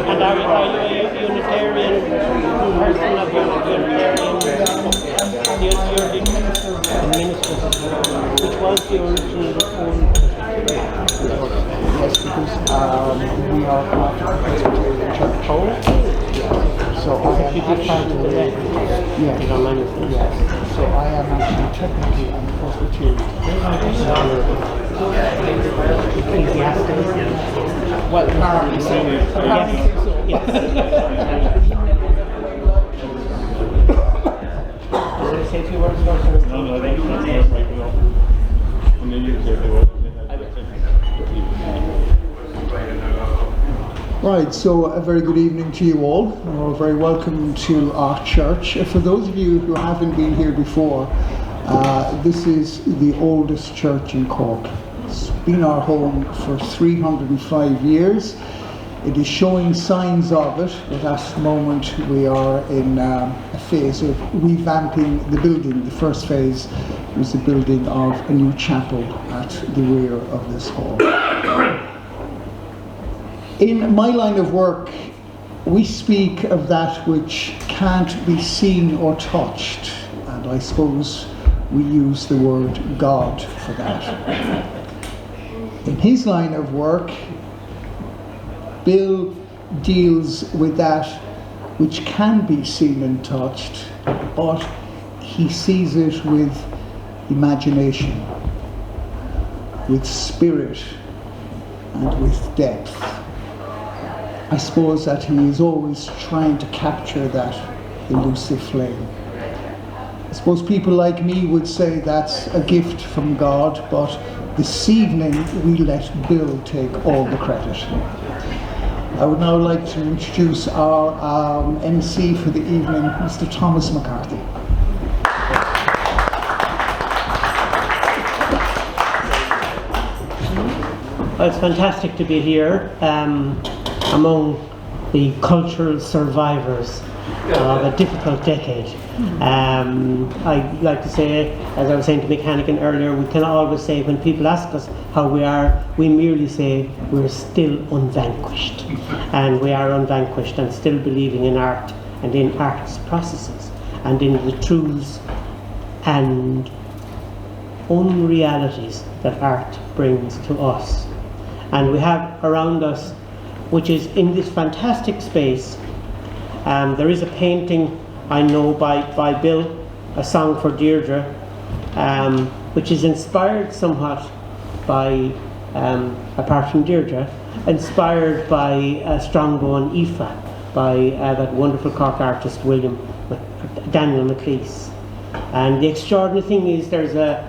And are you a Unitarian person of Unitarian? You're the minister. Which was the original reform? Yes, because we are part of the Presbyterian Church. So I am actually, yes. So I am actually technically I'm Presbyterian. Well, apparently so. Yes. Say a few words about it. No, that's right. And then you say the word. Right, so a very good evening to you all. You're very welcome to our church. For those of you who haven't been here before, this is the oldest church in Cork. It's been our home for 305 years. It is showing signs of it, but at the moment we are in a phase of revamping the building. The first phase was the building of a new chapel at the rear of this hall. In my line of work, we speak of that which can't be seen or touched, and I suppose we use the word God for that. In his line of work, Bill deals with that which can be seen and touched, but he sees it with imagination, with spirit, and with depth. I suppose that he is always trying to capture that elusive flame. I suppose people like me would say that's a gift from God, but this evening we let Bill take all the credit. I would now like to introduce our MC for the evening, Mr. Thomas McCarthy. Well, it's fantastic to be here among the cultural survivors of a difficult decade. I like to say, as I was saying to Mick Hannigan earlier, we can always say when people ask us how we are, we merely say we're still unvanquished. And we are unvanquished and still believing in art and in art's processes and in the truths and unrealities that art brings to us. And we have around us, which is in this fantastic space, there is a painting I know by Bill, A Song for Deirdre, which is inspired somewhat by, apart from Deirdre, inspired by Strongbow and Aoife, by that wonderful Cork artist Daniel McLeish. And the extraordinary thing is there's a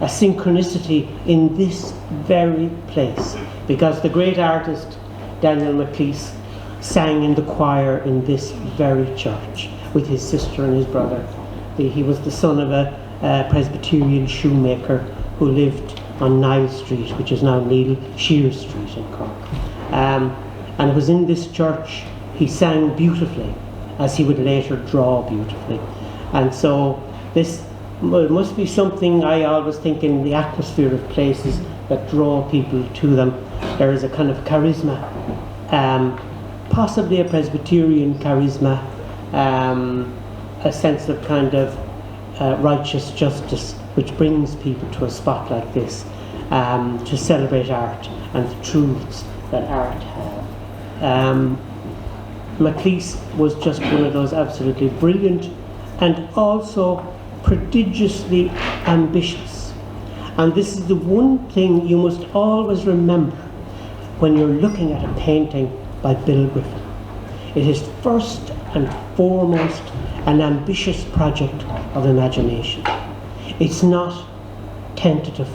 synchronicity in this very place, because the great artist Daniel McLeish sang in the choir in this very church with his sister and his brother. He was the son of a Presbyterian shoemaker who lived on Nile Street, which is now Neil Shear Street in Cork. And it was in this church he sang beautifully, as he would later draw beautifully. And so this must be something I always think in the atmosphere of places that draw people to them. There is a kind of charisma, possibly a Presbyterian charisma, a sense of kind of righteous justice which brings people to a spot like this to celebrate art and the truths that art have. McLeish was just one of those absolutely brilliant and also prodigiously ambitious. And this is the one thing you must always remember when you're looking at a painting by Bill Griffin. It is first and foremost an ambitious project of imagination. It's not tentative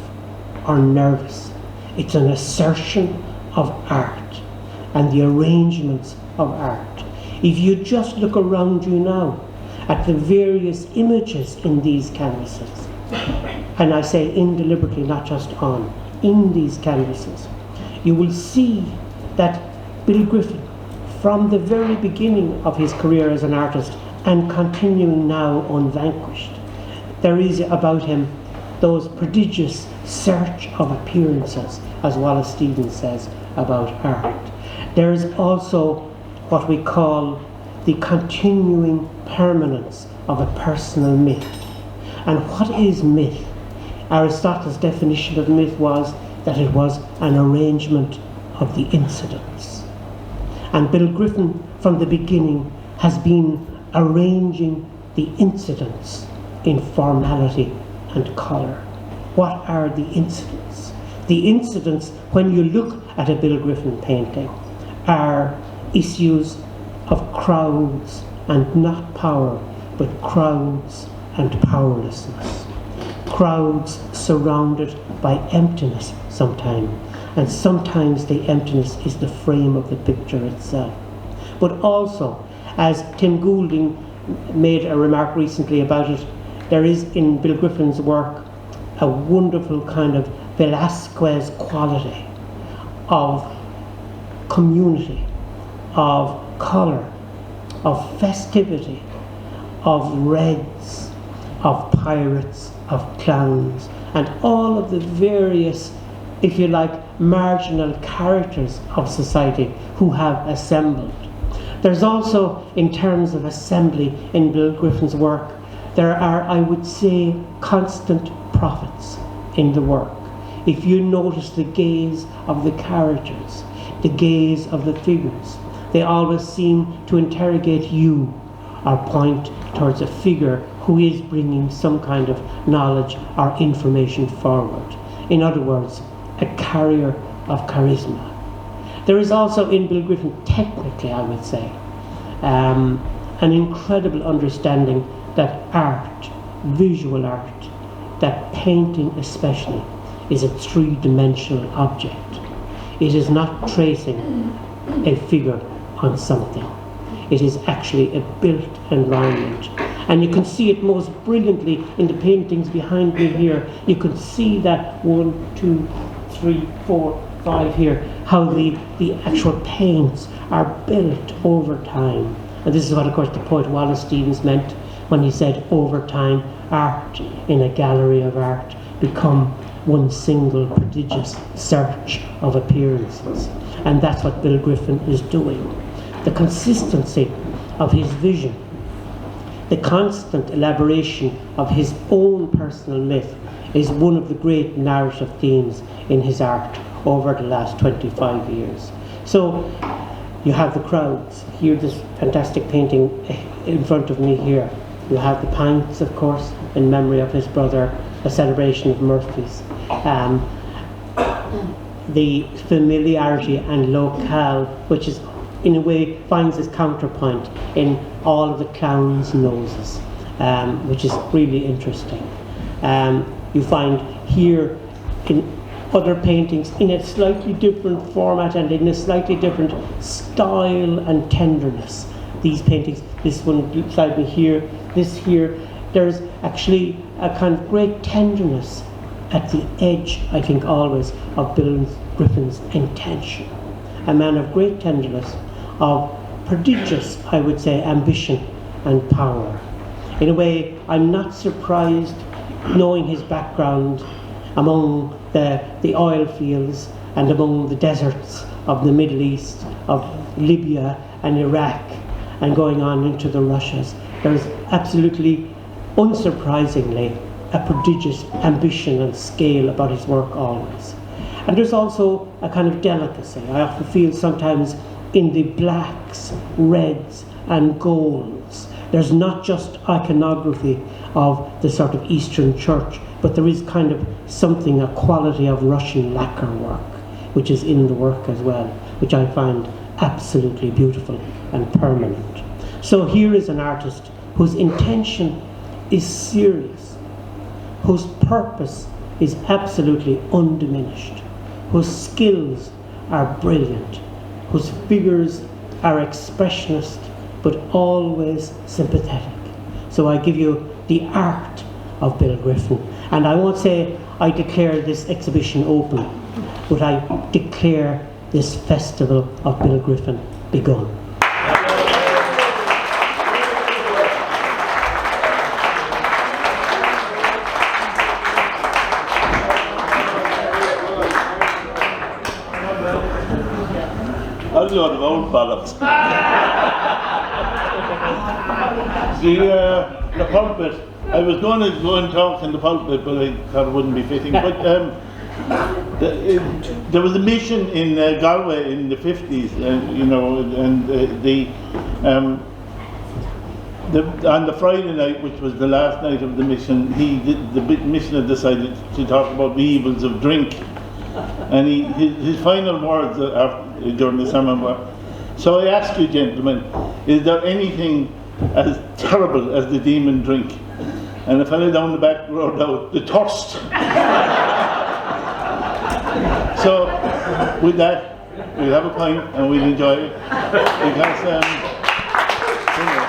or nervous. It's an assertion of art and the arrangements of art. If you just look around you now at the various images in these canvases, and I say in deliberately, not just on, in these canvases, you will see that Bill Griffin, from the very beginning of his career as an artist and continuing now unvanquished, there is about him those prodigious search of appearances, as Wallace Stevens says about art. There is also what we call the continuing permanence of a personal myth. And what is myth? Aristotle's definition of myth was that it was an arrangement of the incidents. And Bill Griffin, from the beginning, has been arranging the incidents in formality and colour. What are the incidents? The incidents, when you look at a Bill Griffin painting, are issues of crowds and not power, but crowds and powerlessness. Crowds surrounded by emptiness sometimes, and sometimes the emptiness is the frame of the picture itself. But also, as Tim Goulding made a remark recently about it, there is in Bill Griffin's work a wonderful kind of Velázquez quality of community, of colour, of festivity, of reds, of pirates, of clowns, and all of the various, if you like, marginal characters of society who have assembled. There's also, in terms of assembly in Bill Griffin's work, there are, I would say, constant prophets in the work. If you notice the gaze of the characters, the gaze of the figures, they always seem to interrogate you or point towards a figure who is bringing some kind of knowledge or information forward. In other words, a carrier of charisma. There is also in Bill Griffin, technically I would say, an incredible understanding that art, visual art, that painting especially, is a three-dimensional object. It is not tracing a figure on something. It is actually a built environment. And you can see it most brilliantly in the paintings behind me here. You can see that 1, 2, 3, 4, 5 here, how the actual paints are built over time. And this is what, of course, the poet Wallace Stevens meant when he said, over time, art in a gallery of art become one single prodigious search of appearances. And that's what Bill Griffin is doing. The consistency of his vision, the constant elaboration of his own personal myth is one of the great narrative themes in his art over the last 25 years. So you have the crowds. Here, this fantastic painting in front of me here. You have the pints, of course, in memory of his brother, a celebration of Murphy's. The familiarity and locale, which is in a way finds its counterpoint in all of the clowns' noses, which is really interesting. You find here in other paintings in a slightly different format and in a slightly different style and tenderness. These paintings, this one beside me here, this here, there's actually a kind of great tenderness at the edge, I think always, of Bill Griffin's intention. A man of great tenderness, of prodigious, I would say, ambition and power. In a way, I'm not surprised, knowing his background among the oil fields and among the deserts of the Middle East, of Libya and Iraq, and going on into the Russias. There's absolutely, unsurprisingly, a prodigious ambition and scale about his work always. And there's also a kind of delicacy. I often feel sometimes in the blacks, reds and golds. There's not just iconography of the sort of Eastern Church, but there is kind of something, a quality of Russian lacquer work, which is in the work as well, which I find absolutely beautiful and permanent. So here is an artist whose intention is serious, whose purpose is absolutely undiminished, whose skills are brilliant, whose figures are expressionist but always sympathetic. So I give you the art of Bill Griffin. And I won't say I declare this exhibition open, but I declare this festival of Bill Griffin begun. A load of old bollocks. The pulpit. I was going to go and talk in the pulpit, but I thought it wouldn't be fitting. But there was a mission in Galway in the 50s, you know, and on the Friday night, which was the last night of the mission, the missioner decided to talk about the evils of drink, and his final words during the sermon were, "So I ask you, gentlemen, is there anything as terrible as the demon drink?" And the fellow down the back roared out, "The thirst." So, with that, we'll have a pint and we'll enjoy it, because you know.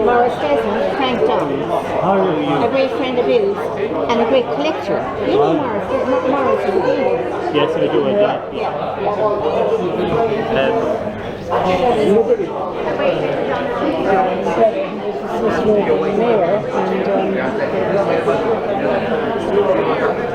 Maurice, Desmond, Frank John, a great friend of his, and a great collector. You know Maurice, Maurice is a painter. Yes, I do. Mayor, and